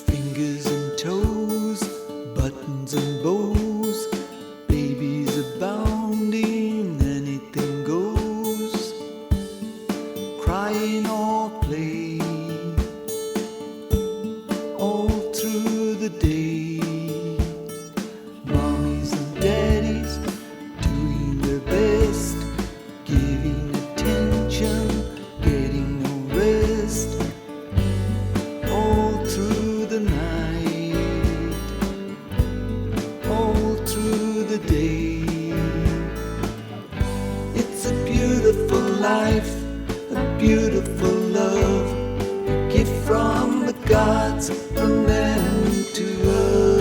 Fingers and toes, buttons and bows, babies abounding, anything goes, crying or playing, all through the day. Mommies and daddies doing their best, giving attention, getting no rest, all through the night, all through the day. It's a beautiful life, a beautiful love, a gift from the gods, from them to us.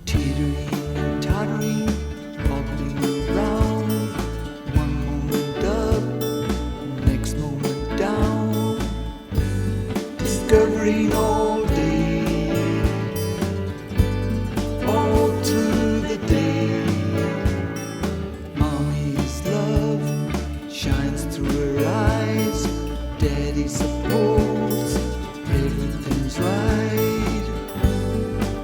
Teetering and tottering, hobbling around, one moment up, next moment down, discovering all day, all through the day. Mommy's love shines through her eyes, Daddy supports, everything's right,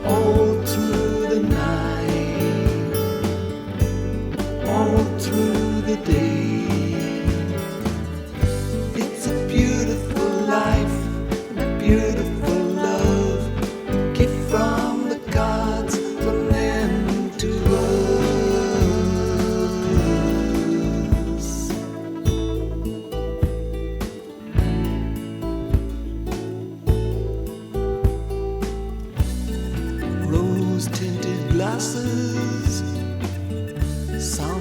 all through the night, all through the day. It's a beautiful life, a beautiful love, a gift from the gods, from them to us. Rose-tinted glasses, sound